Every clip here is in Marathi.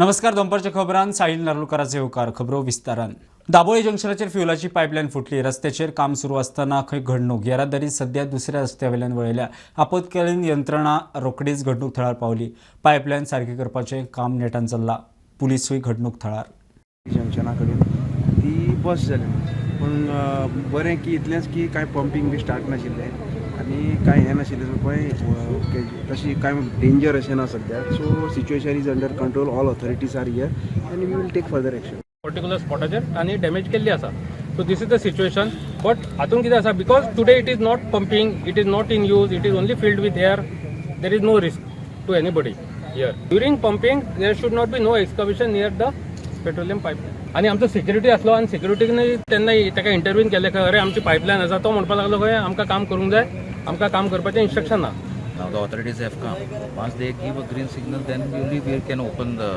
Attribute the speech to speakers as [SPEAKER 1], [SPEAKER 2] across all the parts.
[SPEAKER 1] नमस्कार. दनपारच्या खबरांत साहिल नार्वेकरांचे येवकार. खबरो विस्तारान. दाबोळी जंक्शनाचेर फ्युलाची पायपलायन फुटली. रस्त्याचेर काम सुरू असताना खंय घडणूक. येरादारी सध्या दुसऱ्या रस्त्यावेल्यान वळयल्या. आपतकालीन यंत्रणा रोखडीच घडणूक थळार पावली. पायपलायन सारकी करपाचें काम नेटान चल्लां. पुलीसूय घडणूक थळार.
[SPEAKER 2] जंक्शना कडेन ती बस जाली पूण बरें की इतलेंच की कांय पंपींग बी स्टार्ट नाशिल्लें आनी कांय हें नाशिल्लें पळय तशी कांय डेंजर अशें ना सद्याक. So situation is under control. All authorities are here आनी we will take further action.
[SPEAKER 3] Particular स्पॉटाचेर आनी डॅमेज केल्ली आसा. So this is the situation. But हातून कितें आसा, because today it is not pumping, it is not in use, it is only filled with air. There is no risk to anybody here. During pumping there should not be no excavation near the petroleum pipeline. आनी आमचो सिक्युरिटी आसलो आनी सिक्युरिटीन तेन्ना ताका इंटरव्यून केलें खंय, अरे आमची पायपलायन आसा. तो म्हणपाक लागलो खंय आमकां काम करूंक जाय, आमकां काम करपाचें इंस्ट्रक्शन ना.
[SPEAKER 4] Now the authorities have come. Once they give a green signal, then only we can open the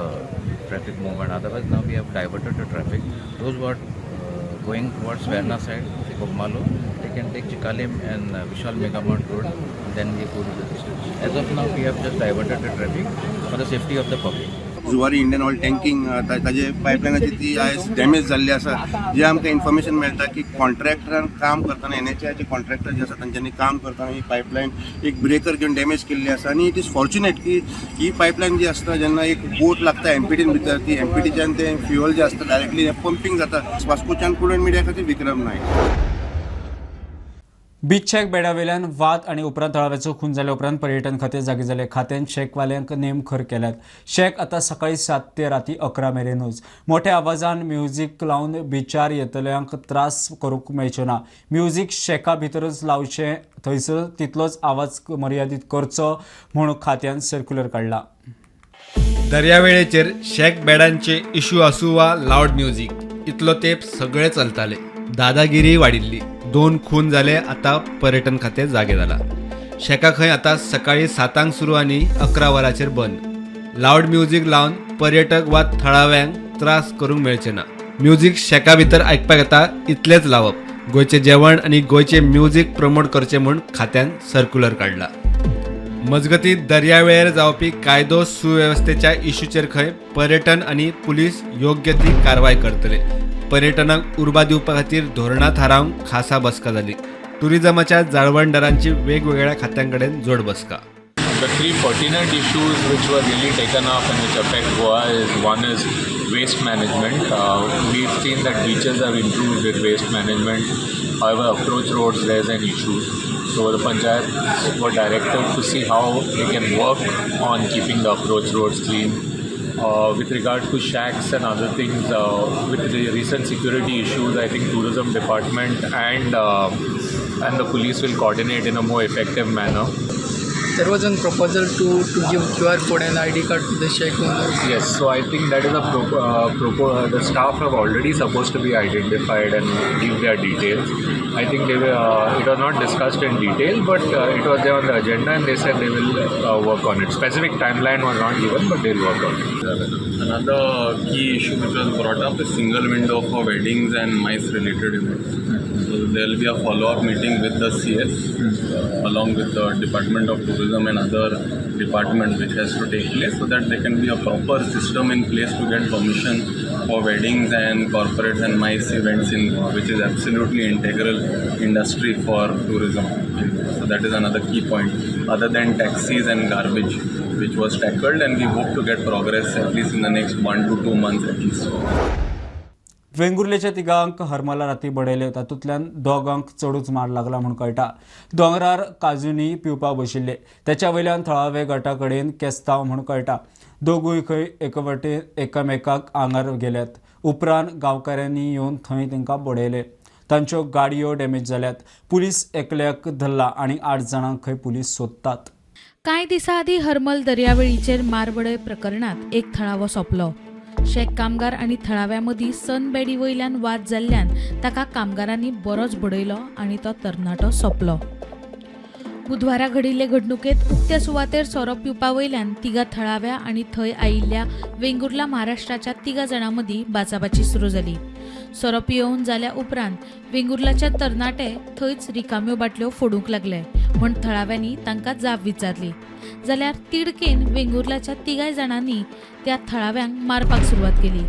[SPEAKER 4] traffic movement. Otherwise, now we have diverted the traffic. Those who are going towards Verna side, Kogmalo, they can take Chikalim and Vishal Megamart road, and then we go to the distance. As of now, we have just diverted the traffic for the safety of the public.
[SPEAKER 5] Zuari Indian Oil tanking ताजे पायपलायनाची ती आयज डॅमेज जाल्ली आसा. जे आमकां इन्फॉर्मेशन मेळटा की कॉन्ट्रॅक्टरान काम करताना NHAIचे कॉन्ट्रॅक्टर जे आसा तांच्यांनी काम करताना ही पायपलायन एक ब्रेकर घेवन डॅमेज केल्ली आसा. आनी इट इज फॉर्च्युनेट की ही पायपलायन जी आसता जेन्ना एक बोट लागता एमपीटीन भितर, ती एमपीटीच्यान तें फ्युअल जे आसता डायरेक्टली पंपींग जाता. वास्कोच्यान पुढे मिडिया खातीर विक्रम नायक.
[SPEAKER 1] बीच चॅक बेडावेल्यान वाद आनी उपरांत थळाव्याचो खून जाल्या उपरांत पर्यटन खातें जागे जालें. खात्यान चॅकवाल्यांक नेम खर केल्यात. चॅक आतां सकाळी 7 ते राती 11 मेरेनूच. मोठ्या आवाजान म्युझीक लावन बीचार येतल्यांक त्रास करूंक मेळचो ना. म्युझीक चॅका भितरच लावचें, थंयसर तितलोच आवाज मर्यादीत करचो म्हूण खात्यान सर्क्युलर काडला.
[SPEAKER 6] दर्यावेळेचेर शेक बेडांचे इश्यू आसूं वा लावड म्युझीक, इतलो तेंप सगळे चलताले. दादागिरी वाडिल्ली. 2 खून जाले. आतां पर्यटन खातें जागे जाला. शेका खंय आतां सकाळी 7 सुरू आनी 11 वरांचेर बंद. लावड म्युझीक लावन पर्यटक वा थळाव्यांक त्रास करूंक मेळचे ना. म्युझीक शेका भितर आयकपाक येता इतलेंच लावप. गोंयचें जेवण आनी गोंयचें म्युझीक प्रमोट करचें म्हूण खात्यान सर्क्युलर काडला. मजगतीं दर्यावेळेर जावपी कायदो सुवेवस्थेच्या इश्यूचेर खंय पर्यटन आनी पुलीस योग्य ती कारवाय करतले. पर्यटनाक उर्बा दिवपा खातीर धोरणां थारावंक खासा बसका जाली. टुरिजमाच्या जाळवणदारांची वेगवेगळ्या खात्यां कडेन जोड बसका.
[SPEAKER 7] The three pertinent issues which were really taken up and which affect Goa is one is waste management. We've seen that beaches have improved with waste management. However, approach roads there is an issue. So the panchayat were directed to see how they can work on keeping the approach roads clean. With regard to shacks and other things, with the recent security issues, I think tourism department and the police will coordinate in a more effective manner.
[SPEAKER 8] There was a proposal to give QR code and ID card to the shack owners.
[SPEAKER 7] Yes, so I think that is the staff have already supposed to be identified and give their details. I think they were, it was not discussed in detail, but it was there on the agenda and they said they will work on it. Specific timeline was not given, but they'll work on it.
[SPEAKER 9] Another key issue which was brought up is single window for weddings and MICE related events. So there will be a follow-up meeting with the CS along with the Department of Tourism and other department which has to take place so that there can be a proper system in place to get permission for weddings and corporates and MICE events in Goa, which is absolutely integral industry for tourism. So that is another key point other than taxis and garbage which was tackled, and we hope to get progress at least in the next 1 to 2 months at least.
[SPEAKER 1] वेंगुर्लेच्या 3 हरमला राती बडयले. तातूंतल्यान 2 चडूच मार लागला म्हूण कळटा. दोंगरार काजूनी पिवपाक बशिल्ले. त्याच्या वयल्यान थळावे गटा कडेन केस्तांव म्हूण कळटा. दोगूय खंय एकवटेन एकामेकाक आंगार गेल्यात. उपरांत गांवकाऱ्यांनी येवन थंय तांकां बडयले. तांच्यो गाडयो डॅमेज जाल्यात. पुलीस एकल्याक धरला आनी 8 जाणांक खंय पुलीस सोदतात.
[SPEAKER 10] कांय दिसां आदीं हरमल दर्यावेळीचेर मारबडय प्रकरणात एक थळावो सोंपलो. शेक कामगार आनी थळाव्या मदीं सनबेडी वयल्यान वाद जाल्ल्यान ताका कामगारांनी बरोच बडयलो आनी तो तरणाटो सोंपलो. बुधवारा घडिल्ले घडणुकेंत उक्त्या सुवातेर सोरो पिवपा वयल्यान 3 थळाव्या आनी थंय आयिल्ल्या वेंगुर्ला महाराष्ट्राच्या 3 जाणां मदीं बाचाबाची सुरू जाली. सोरो पियोवन जाल्या उपरांत वेंगुर्लाचे तरणाटे थंयच रिकाम्यो बाटल्यो फोडूंक लागले म्हूण थळाव्यांनी तांकां जाप विचारली जाल्यार तिडकेन वेंगुर्लाच्या 3 जाणांनी त्या थळाव्यांक मारपाक सुरवात केली.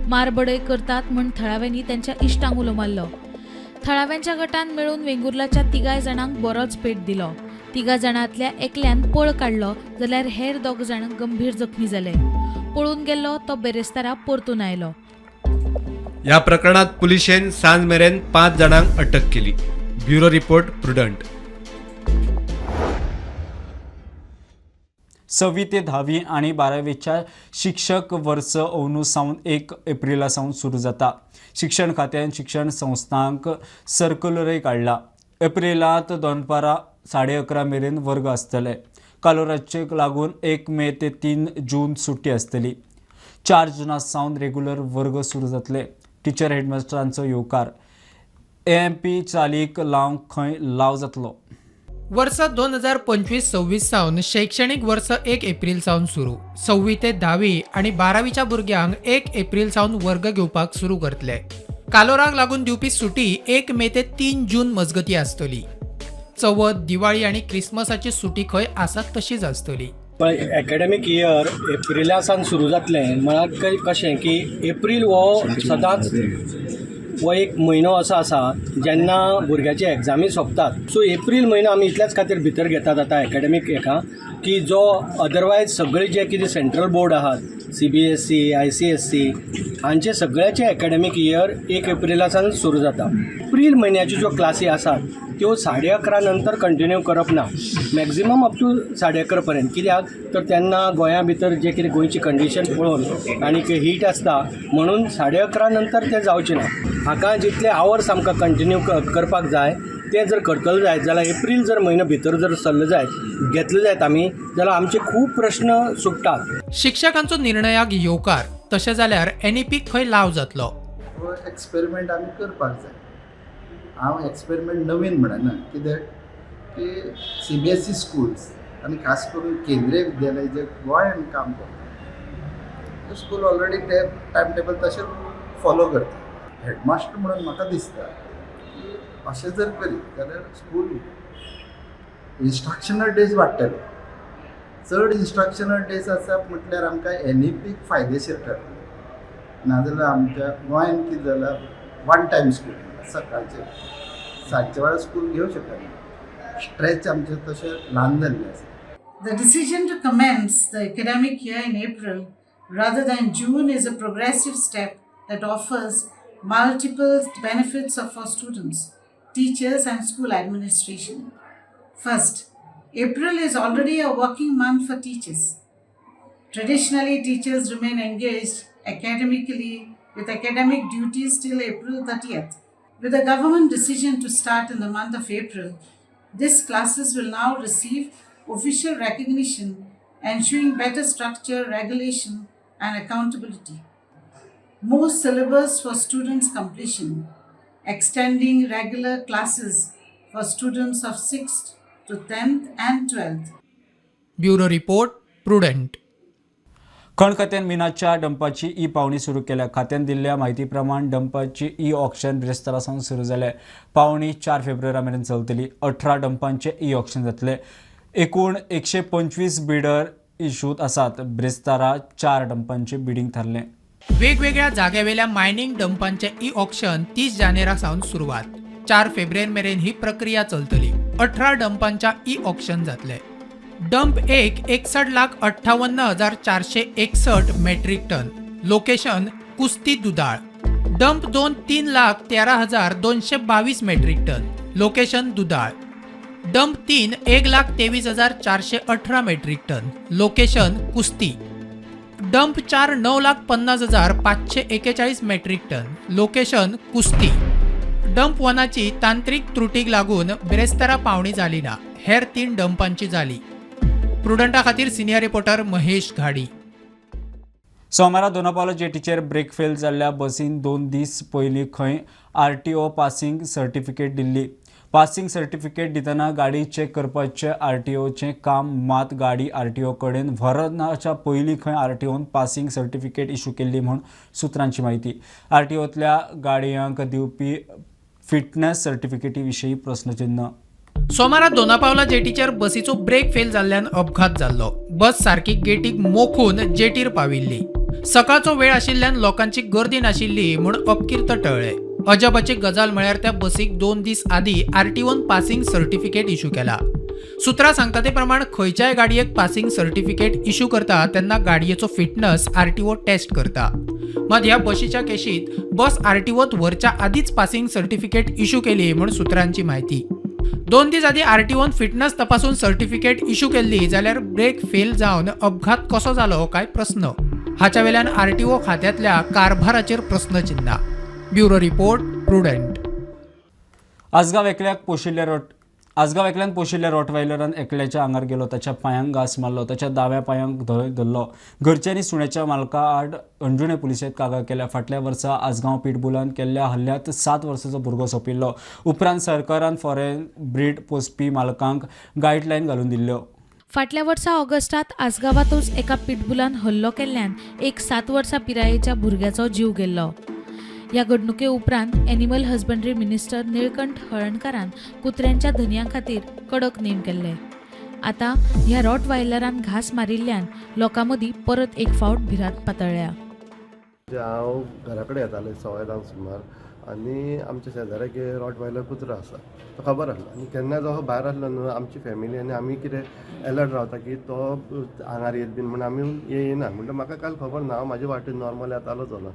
[SPEAKER 10] मारबडय करतात म्हूण थळाव्यांनी त्यांच्या इश्टांक उलो मारलो. थळाव्यांच्या गटान मेळून वेंगुर्लाच्या 3 जाणांक बरोच पेट दिलो. 3 जाणांतल्या एकल्यान पळ काडलो जाल्यार हेर 2 जाण गंभीर जखमी जाले. पळून गेल्लो तो बेरेस्तारा परतून आयलो.
[SPEAKER 6] या प्रकरणात पुलिशेन सांज मेरेन 5 जाणांक अटक केली. Bureau report prudent.
[SPEAKER 1] 6वी ते 10वी आणि 12वीच्या शिक्षक वर्स अंदू सावन 1 एप्रिला सावन सुरू जाता. शिक्षण खात्यान शिक्षण संस्थांक सर्क्युलरय काडला. एप्रिलांत दनपारां 11:30 मेरेन वर्ग आसतले. कालोराचेक लागून 1 मे ते 3 जून सुट्टी आसतली. 4 जूना सावन रेग्युलर वर्ग सुरू जातले. टिचर हेडमास्टरांचो येवकार. AMP चालीक लावंक खंय लाव जातलो.
[SPEAKER 11] वर्ष 2025-26 सावन शैक्षणिक वर्ष 1 एप्रिल सावन सुरू. 6वी ते 10वी आणि 12वीच्या भुरग्यांक 1 एप्रिल सावन वर्ग घेवपाक सुरू करतले. कालोराक लागून दिवपी सुटी 1 मे ते 3 जून मजगती आसतली. चवथ, दिवाळी आणि क्रिसमसाची सुटी खंय आसात तशीच आसतली.
[SPEAKER 12] एकाडेमीक इयर एप्रिला सावन सुरू जातलें म्हळ्यार कशें की एप्रील हो सदांच हो एक म्हयनो असो आसा जेन्ना भुरग्याचे एग्जामी सोंपतात. सो एप्रील म्हयनो आमी इतल्याच खातीर भितर घेतात आतां एकाडेमीक हेका की जो अदरवायज सगळे जे कितें सेंट्रल बोर्ड आहात CBSE, ICSE हांचे सगळ्याचे एकाडेमीक इयर 1 एप्रिला सावन सुरू जाता. एप्रील म्हयन्याच्यो ज्यो क्लासी आसात त्यो 11:30 नंतर कंटिन्यू करप ना. मॅक्झिमम अप टू 11:30 पर्यंत. कित्याक तर तेन्ना गोंया भितर जे कितें गोंयची कंडिशन पळोवन आनी हीट आसता म्हणून 11:30 नंतर ते जावचें ना. हाका जितले आवर्स आमकां कंटिन्यू करपाक जाय ते जर करतलो जायत जाल्यार एप्रील जर म्हयनो भितर जर सरलो जायत घेतलो जायत आमी जाल्यार आमचे खूब प्रश्न सुट्टात.
[SPEAKER 11] शिक्षकांचो निर्णयाक येवकार. तशें जाल्यार NEP खंय लाव जातलो.
[SPEAKER 13] एक्सपेरिमेंट आमी करपाक जाय. हांव एक्सपेरिमेंट नवीन म्हणना कित्याक की CBSE स्कूल्स आनी खास करून केंद्रीय विद्यालय जे गोंयांत काम करता स्कूल ऑलरेडी ते टायम टेबल तशें फॉलो करता. हेडमास्टर म्हणून म्हाका दिसता की अशें जर करीत जाल्यार स्कूल इन्स्ट्रक्शनल डेज वाडटले. चड इन्स्ट्रक्शनल डेज आसा म्हटल्यार आमकां NEP फायदेशीर ठरता. नाजाल्यार आमच्या गोंयांत कितें जालां 1 टायम स्कूल सकाळचे सांजचे वेळार स्कूल घेवंक शकना. स्ट्रेच आमचे तशें ल्हान जाल्ले आसा.
[SPEAKER 14] The decision to commence the academic year in April rather than June is a progressive step that offers multiple benefits for students, teachers and school administration. First, April is already a working month for teachers. Traditionally, teachers remain engaged academically with academic duties till April 30th. With the government decision to start in the month of April, these classes will now receive official recognition, ensuring better structure, regulation and accountability. More syllabus for students' completion, extending regular classes for students of 6th to 10th and 12th.
[SPEAKER 11] Bureau report prudent.
[SPEAKER 1] खण खात्यान मिनाच्या डंपाची पावणी सुरू केल्या. खात्यान दिल्ल्या म्हायती प्रमाण डंपाची ऑक्शन ब्रेस्तारा सावन सुरू जाले. पावणी 4 फेब्रुवारी मेरेन चलतली. 18 डंपांचे ऑक्शन जातले. एकूण 125 बिडर इश्यूत आसात. ब्रेस्तारा 4 डंपांचे बिडिंग थारले.
[SPEAKER 11] वेगवेगळ्या जाग्यावेल्या मायनिंग डंपांचे ऑक्शन 30 जानेरा सावन सुरवात. 4 फेब्रुवारी मेरेन ही प्रक्रिया चलतली. 18 डंपांच्या ऑक्शन जातले. Dump 1 61,58,461 metric ton. Location Kusti Dudhal. Dump 2 3,13,222 metric ton. Location Dudhal. Dump 3 1,23,418 metric ton. Location Kusti. Dump 4 9,50,541 metric ton. Location Kusti. Dump 1ची तांत्रिक त्रुटीक लागून ब्रेस्तारा पावणी जाली ना. हेर 3 डंपांची जाली. प्रुडंटा खातीर सिनियर रिपोर्टर महेश घाडी.
[SPEAKER 1] सोमारा दोनापावला जेटीचेर ब्रेक फेल जाल्ल्या बसीन 2 दीस पयलीं खंय RTO passing certificate Delhi. Passing certificate दितना गाडी चेक करपाचे RTOचे काम मात गाडी RTO कडेन व्हरनाच्या पयलीं खंय RTOन पासिंग सर्टिफिकेट इश्यू केल्ली म्हूण सुत्रांची माहिती. RTOतल्या गाडयांक दिवपी फिटनेस सर्टिफिकेटी विशीं प्रस्नचिन्ह.
[SPEAKER 11] सोमारा दोनापावला जेटीचेर बसीचो ब्रेक फेल जाल्ल्यान अपघात जाल्लो. बस सारकी गेटीक मोखून जेटीर पाविल्ली. सकाळचो वेळ आशिल्ल्यान लोकांची गर्दी नाशिल्ली म्हूण अपकीर्त टळ्ळे. अजबाची गजाल म्हळ्यार त्या बसीक 2 दीस आदीं RTOन पासिंग सर्टिफिकेट इश्यू केला. सुत्रां सांगता ते प्रमाण खंयच्याय गाडयेक पासिंग सर्टिफिकेट इश्यू करता तेन्ना गाडयेचो फिटनेस RTO टेस्ट करता. मात ह्या बशीच्या केशींत बस RTOत व्हरच्या आदींच पासिंग सर्टिफिकेट इश्यू केली म्हूण सुत्रांची माहिती. 2 दीस आदीं RTOन फिटनेस तपासून सर्टिफिकेट इश्यू केल्ली जाल्यार ब्रेक फेल जावन अपघात कसो जालो काय प्रस्न. हाच्या वेल्यान RTO खात्यातल्या कारभाराचेर प्रस्नचिन्ह. Bureau report Prudent.
[SPEAKER 1] आसगांव एकल्यान पोशिल्ल्या रॉटवायलरान एकल्याच्या आंगार गेलो. ताच्या पांयांक घास मारलो. ताच्या दाव्या पांयांक धय धरलो. घरच्यांनी सुण्याच्या मालका आड अंजुणे पुलिसेंत कागाळ केल्या. फाटल्या वर्सा आसगांव पिटबुलान केल्ल्या हल्ल्यांत 7 वर्साचो भुरगो सोंपिल्लो. उपरांत सरकारान फॉरेन ब्रीड पोसपी मालकांक गायडलायन घालून दिल्ल्यो.
[SPEAKER 10] फाटल्या वर्सा ऑगस्टात आसगांवातूच एका पिटबुलान हल्लो केल्ल्यान एक 7 वर्सां पिरायेच्या भुरग्याचो जीव गेल्लो. ह्या घडणुके उपरांत एनिमल हजबंड्री मिनिस्टर निळकंठ हळणकारान कुत्र्यांच्या धन्यां खातीर कडक नेम केल्ले. आतां ह्या रॉटवायलरान घास मारिल्ल्यान लोकां मदीं परत एक फावट भिरांत पातळ्ळ्या.
[SPEAKER 15] हांव घरा कडेन येतालें 6:15 सुमार आनी आमच्या शेजाऱ्याक रॉटवायलर कुत्रो आसा तो खबर आसलो. आनी केन्ना जो भायर आसलो न्हू आमची फॅमिली आनी आमी कितें अलर्ट रावता की तो आंगार येत बीन म्हण आमी येयना. म्हणटा म्हाका काल खबर ना, हांव म्हाज्या वाटेन नॉर्मल येतालो चलो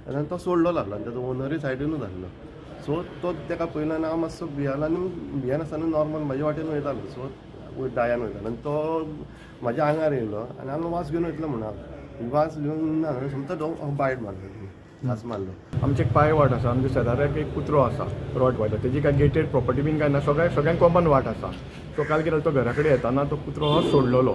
[SPEAKER 15] आनी तो सोडलो लागलो आनी ताजो ओनरूय सायडीनूच आसलो. सो तो ताका पयलो आनी हांव मातसो भियेलो आनी भियेनासतना नॉर्मल म्हाज्या वाटेन वयतालो. सो दायान वयतालो आनी तो म्हाज्या आंगार येयलो आनी हांव वास घेवन वयतलो म्हणून हांव वास घेवन ना समजा बायट मारलो घास मारलो.
[SPEAKER 16] आमचे एक पांय वाट आसा. आमच्या शेजाऱ्याक एक कुत्रो आसा रॉटवायलर. तेजी काय गेटेड प्रॉपर्टी बीन काय ना, सगळ्यांक कॉमन वाट आसा. सो काल कितें तो घरा कडेन येताना तो कुत्रो हो सोडलेलो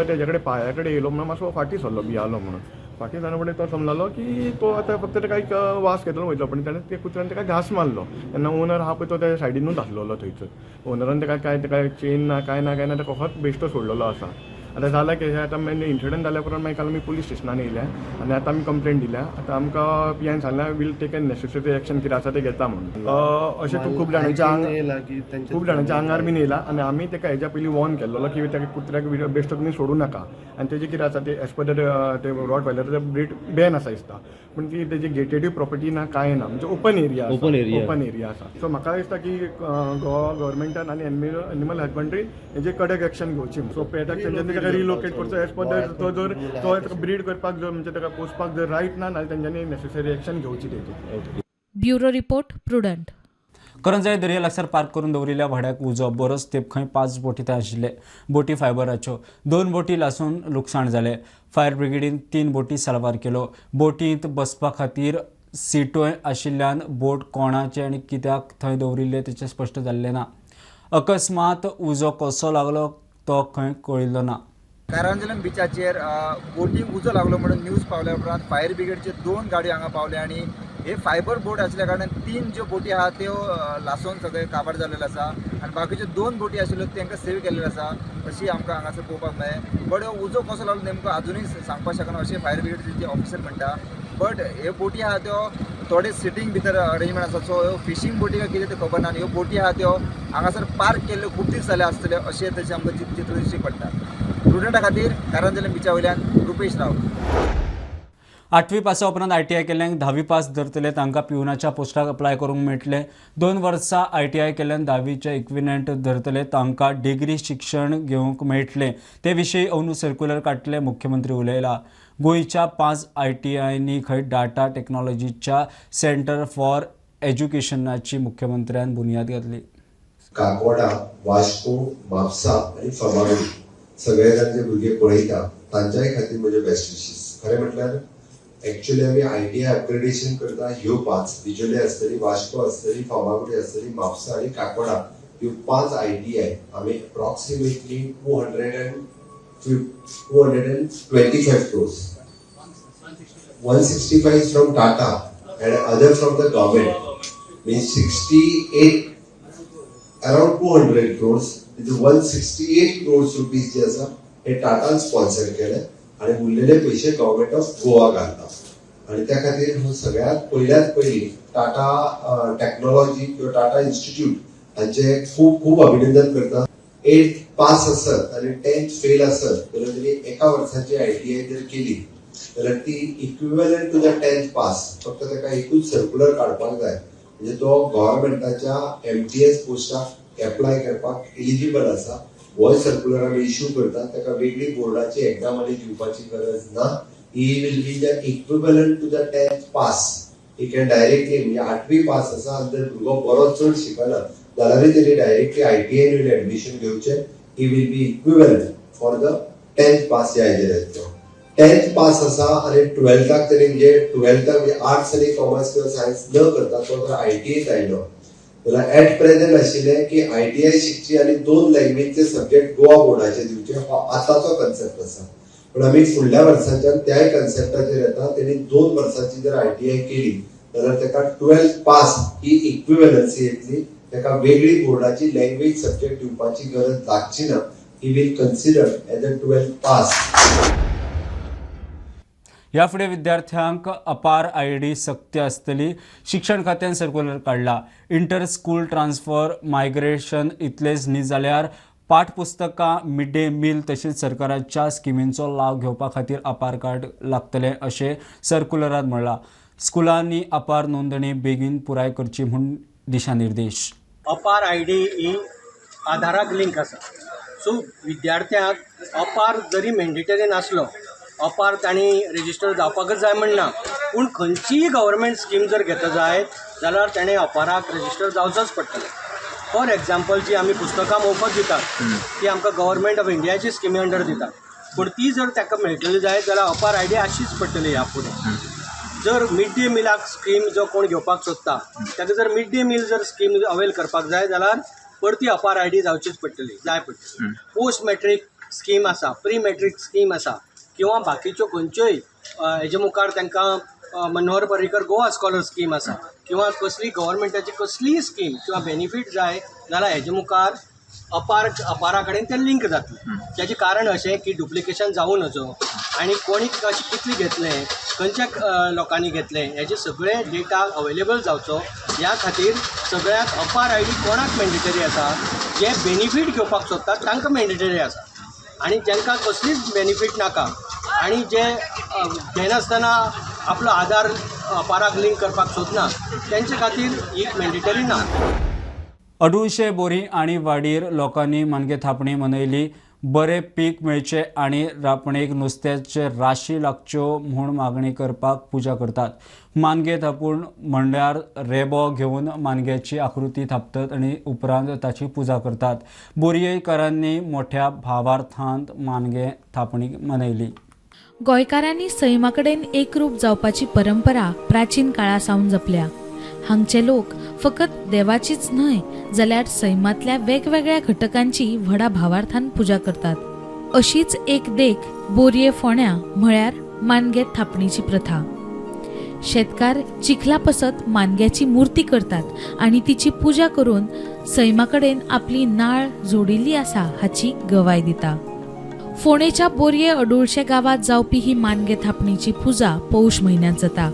[SPEAKER 16] तेजे कडेन पांया कडेन येयलो म्हणून मातसो फाटी सरलो भियालो म्हणून. फाटी जाल्या फुडें तो समजलो की तो आतां फक्त ताका एक वास घेतलो वयतलो. पण ताणें त्या कुत्र्यान ताका घास मारलो. तेन्ना ओनर आहा पळय तो त्या सायडीनूच आसलेलो थंयसर. ओनरान ताका चेन ना काय ताका फकत बेश्टो सोडलेलो आसा. आतां जाल्यार कितें आतां मागीर इन्सिडंट जाल्या उपरांत मागीर काल आमी पुलीस स्टेशनान येयल्या आनी आतां आमी कंप्लेंट दिल्या. आतां आमकां PIन सांगल्या will take an necessary action कितें आसा तें घेता म्हणून. अशें खूब जाणांच्या आंगार बीन येयला आनी आमी ताका हेज्या पयलीं वॉर्न केल्लो की ताका कुत्र्याक बेश्टो तुमी सोडूं नाका. आनी तेजें कितें आसा तें एज पर ते रॉटवायलराचो ब्रीड बॅन आसा दिसता. पूण ती तेजी गेटेड प्रॉपर्टी ना काय ना, म्हणजे ओपन एरिया आसा. सो म्हाका दिसता की गव्हर्मेंटान आनी एनिमल हजबंड्री हेजे कडक एक्शन घेवची. सो पेटाक तेंच्यांनी रिलोकेट करचो एज पर तो जर तो ब्रीड करपाक जर म्हणजे ताका पोसपाक जर रायट ना जाल्यार तेंच्यांनी नेसेसरी एक्शन घेवची तेजी.
[SPEAKER 10] Bureau report prudent.
[SPEAKER 1] करंजाई दर्या लागसार पार्क करून दवरिल्ल्या भाड्याक उजो. बरोच तेंप खंय 5 बोटी थंय आशिल्ले. बोटी फायबराच्यो. 2 बोटी लासून लुकसाण जालें. फायर ब्रिगेडीन 3 बोटी साल्वार केलो. बोटींत बसपा खातीर सिटोय आशिल्ल्यान बोट कोणाचे आनी कित्याक थंय दवरिल्ले तेचें स्पश्ट जाल्लें ना. अकस्मात उजो कसो लागलो तो खंय कळिल्लो ना.
[SPEAKER 17] कारांजलम बिचाचेर बोटीक उजो लागलो म्हणून न्यूज पावल्या उपरांत फायर ब्रिगेडचे 2 गाडयो हांगा पावले आनी हे फायबर बोट आसल्या कारणान 3 ज्यो बोटी आहा त्यो लासोन सगळे काबार जाल्लेले आसा आनी बाकीच्यो 2 बोटी आशिल्ल्यो तांकां सेव केल्लेले आसा अशी आमकां हांगासर पळोवपाक मेळ्ळें. बट उजो कसो लागलो नेमको अजुनूय सांगपाक शकना अशें फायर ब्रिगेडचे ऑफिसर म्हणटा. बट हे बोटी आहा त्यो थोडे सिटींग भितर अरेंजमेंट आसा. सो ह्यो फिशींग बोटी काय कितें तें खबर ना. आनी ह्यो बोटी आहा त्यो हांगासर पार्क केल्ल्यो खूब दीस जाले आसतले अशें तशें आमकां चित्र दिश्टी पडटा. स्टुडंटा खातीर कारांजलम बिचा वयल्यान रुपेश राव.
[SPEAKER 1] 8वी पासा उपरांत ITI केल्ल्यांक 10वी पास धरतले तांकां पिवनाच्या पोस्टाक अप्लाय करूंक मेळटले. 2 वर्सां ITI केल्ल्यान 10वीचे इक्विवेलंट धरतले तांकां डिग्री शिक्षण घेवंक मेळटले. ते विशीं अंदू सर्क्युलर काडटले मुख्यमंत्री उलयला. गोंयच्या 5 ITIंनी खंय डाटा टेक्नॉलॉजीच्या सेंटर फॉर एज्युकेशनाची मुख्यमंत्र्यान बुनयाद घातली.
[SPEAKER 18] काकोडा, वास्को, म्हापसा आनी फार्मागुडी सगळे जाण जे भुरगे पळयता तांच्याय खातीर म्हजे बेस्ट विशीस. खरें म्हटल्यार एक्चुअली आमी ITI अपग्रेडेशन करता ह्यो 5 बिजोले आसतली, वास्को आसतली, फार्मागुडी आसतली, म्हापसा आनी काकोडा ह्यो 5 ITI आमी approximately 225 crores, 165 from Tata and other from the government, means 68 around 200 crores, 168 crores rupees जे आसा हे टाटान स्पॉन्सर केले आणि उरलेले पैसे गव्हर्नमेंट ऑफ गोवा घालता. आणि त्या खातीर हांव सगळ्यात पयली टाटा टेक्नॉलॉजी किंवा टाटा इन्स्टिट्यूट हांचे खूब खूब अभिनंदन करता. 8th पास आसत आणि 10th फेल आसत जाल्यार तुमी एका वर्साची ITI जर केली जाल्यार ती equivalent to the 10th pass. फक्त ताका एकूच सर्क्युलर काडपाक जाय म्हणजे तो गव्हर्नमेंटाच्या MTS पोस्टाक एप्लाय करपाक एलिजिबल आसा. हो सर्क्युलर आमी इश्यू करता. ताका वेगळी बोर्डाची एग्जाम आनी दिवपाची गरज ना. He will be the equivalent to the 10th pass. He can directly म्हणजे 8वी पास आसा आनी जर भुरगो बरो चड शिकला जाल्यारूय तेणी डायरेक्टली ITI मध्ये ऍडमिशन घेवचें. ही will B equivalent for the 10th pass ह्या हेजेर येतलो. 10th पास आसा आणि 12थाक तरी म्हणजे 12थाक म्हणजे आर्ट्स आणि कॉमर्स किंवा सायन्स न करता तो जर ITI आयलो जाल्यार एट प्रेझेंट आशिल्लें की ITI शिकची आणि 2 लँग्वेजचे सब्जेक्ट गोवा बोर्डाचे दिवचे हो आतांचो कन्सेप्ट आसा. पण आमी फुडल्या वर्साच्यान त्याय कन्सेप्टाचेर येता. तेणी 2 वर्सांची जर ITI केली जाल्यार ताका 12th पास ही इक्विवलन्सी येतली. ताका वेगळी बोर्डाची लँग्वेज सब्जेक्ट दिवपाची गरज लागची ना. He will consider as a 12th pass.
[SPEAKER 1] ह्या फुडें विद्यार्थ्यांक अपार ID सक्ती आसतली. शिक्षण खात्यान सर्क्युलर काडला. इंटर स्कूल ट्रान्सफर मायग्रेशन इतलेच न्ही जाल्यार पाठपुस्तकां मिड डे मील तशेंच सरकाराच्या स्किमींचो लाव घेवपा खातीर अपार कार्ड लागतले अशें सर्क्युलरांत म्हणलां. स्कुलांनी अपार नोंदणी बेगीन पुराय करची म्हूण दिशानिर्देश.
[SPEAKER 12] अपार ID ही आधाराक लिंक आसा. सो विद्यार्थ्यांक अपार जरी मॅन्डेटरी नासलो अपार तांणी रेजिस्टर जावपाकच जाय म्हणना. पूण खंयचीय गव्हर्मेंट स्कीम जर घेता जाय जाल्यार ताणें अपाराक रेजिस्टर जावचोच पडटलें. फॉर एग्जाम्पल जी आमी पुस्तकां मोफत दितात ती आमकां गव्हर्मेंट ऑफ इंडियाची स्किमी अंडर दितात. पूण ती जर ताका मेळटली जाय जाल्यार अपार ID आशीच पडटली ह्या फुडें. जर मिड डे मिलाक स्कीम जो कोण घेवपाक सोदता ताका जर मिड डे मील जर स्कीम अवेल करपाक जाय जाल्यार परती अपार ID जावचीच पडटली जाय पडटली. पोस्ट मॅट्रीक स्कीम आसा, प्री मॅट्रीक स्कीम आसा किंवा बाकीच्यो खंयच्योय हेजे मुखार तांकां मनोहर पर्रीकर गोवा स्कॉलर स्कीम आसा किंवा कसली गव्हर्मेंटाची कसलीय स्कीम किंवा बेनिफीट जाय जाल्यार हेजे मुखार अपारा कडेन तें लिंक जातलें. तेजें कारण अशें की डुप्लिकेशन जावं नजो आनी कोणी कशें कितले घेतलें खंयच्या लोकांनी घेतलें हेजे सगळे डेटा अवेलेबल जावचो. ह्या खातीर सगळ्याक अपार ID कोणाक मॅन्डेटरी आसा जे बेनिफीट घेवपाक सोदतात तांकां मॅन्डेटरी आसा आनी जांकां कसलीच बेनिफीट नाका आनी जे घेनासतना आपलो आधार अपाराक लिंक करपाक सोदना तेंचे खातीर ही मॅन्डेटरी ना.
[SPEAKER 1] अडुळशे बोरी आणि वाडीर लोकांनी मानगे थापणी मनयली. बरे पीक मेळचे आणि रापणेक नुस्त्याचे राशी लागच्यो म्हूण मागणी करपाक पुजा करतात. मानगे थापून म्हणल्यार रेबो घेवन मानग्याची आकृती थापतात आणि उपरांत ताची पुजा करतात. बोरयेकारांनी मोठ्या भावार्थांत मानगे थापणी मनयली.
[SPEAKER 10] गोंयकारांनी सैमा कडेन एकरूप जावपाची परंपरा प्राचीन काळा सावन जपल्या. हांगचे लोक फकत देवाचीच न्हय जाल्यार सैमातल्या वेगवेगळ्या घटकांची व्हडा भावार्थान पुजा करतात. अशीच एक देख बोरये फोण्या म्हळ्यार मानगे थापणीची प्रथा. शेतकार चिखला पसत मानग्याची मुर्ती करतात आणि तिची पुजा करून सैमा कडेन आपली नाळ जोडिल्ली आसा हाची गवाय दिता. फोणेच्या बोरये अडुळशे गावात जावपी ही मानगे थापणीची पुजा पौष म्हयन्यांत जाता.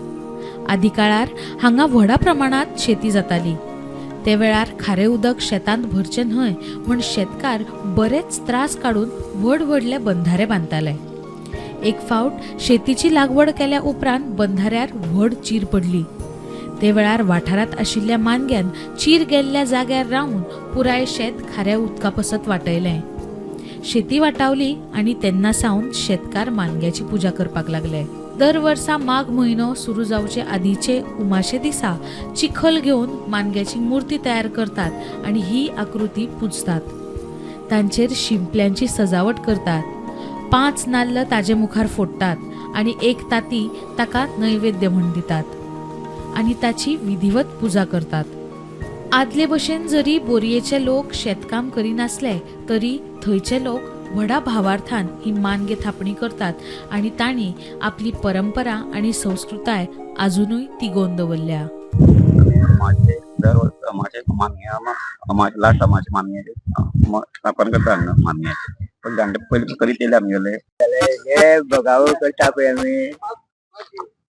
[SPEAKER 10] आदी काळार हांगा व्हडा प्रमाणात शेती जाताली. ते वेळार खारें उदक शेतांत भरचें न्हय म्हूण शेतकार बरेच त्रास काडून व्हड व्हडले बंधारे बांदताले. एक फावट शेतीची लागवड केल्या उपरांत बंधाऱ्यार व्हड चीर पडली. ते वेळार वाठारांत आशिल्ल्या मानग्यान चीर गेल्ल्या जाग्यार रावन पुराय शेत खाऱ्या उदका पसत वाटयलें. शेती वाटावली आनी तेन्ना सावन शेतकार मानग्याची पुजा करपाक लागले. दर वर्सा माघ म्हयनो सुरू जावचे आदींचे उमाशे दिसा चिखल घेवन मानग्याची मुर्ती तयार करतात आणि ही आकृती पुजतात. तांचेर शिंपल्यांची सजावट करतात. 5 नाल्ल ताजे मुखार फोडटात आणि एक ताती ताका नैवेद्य म्हूण दितात आणि ताची विधिवत पुजा करतात. आदले भशेन जरी बोरयेचे लोक शेतकाम करिनासले तरी थंयचे लोक व्हडा भावार्थान ही मानगे थापणी करतात आणि तांणी आपली परंपरा आणि संस्कृताय अजूनय तिगोवन दवरल्या.
[SPEAKER 19] माझे दर वर्स मातशें मानगे लास्ट मातशें मानगे स्थापन करता हांगा मानगे पण घंटे पयलीं करीत येयले आमगेले
[SPEAKER 20] हे भोगावळ करता पळय आमी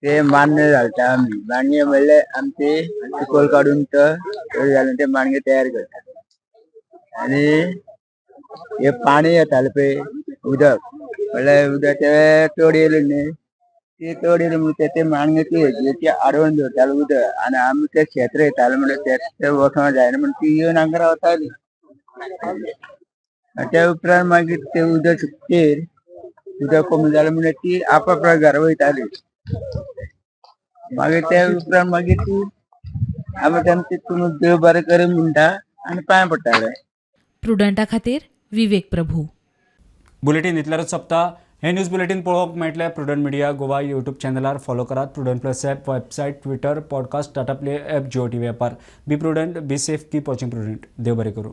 [SPEAKER 20] ते मान्य घालता आमी मान्य म्हणल्यार आमचे चिकोल काडून घालून ते माणगे तयार करता आणि हे पाणी येताले पळय उदक म्हणल्यार उदक ते चड येयलें न्ही ते चड येयलें म्हणून ते माणगे ती आडोवन दवरताले उदक आनी आमी ते शेत रोयताले म्हणल्यार ते वचोंक जायना म्हणून ती येवन हांगा रावताली त्या उपरांत मागीर ते उदक सुकतेर उदक कमी जालें म्हणल्यार ती आपआपल्या घरा वयताली मागीर त्या उपरांत मागीर ती आमी तेंचे तुमी देव बरें कर म्हणटा आनी पांय पडटाले.
[SPEAKER 10] प्रुडंटा खातीर विवेक प्रभू.
[SPEAKER 1] बुलेटिन इतल्यारूच सोंपता. हे न्यूज बुलेटिन पळोवंक मेळटले प्रुडंट मिडिया गोवा यूट्यूब चॅनलार फॉलो करात. Prudent plus app, website, Twitter, podcast, Tata play app, Jio TV ॲपार. Be Prudent, be safe, keep watching Prudent. देव बरें करूं.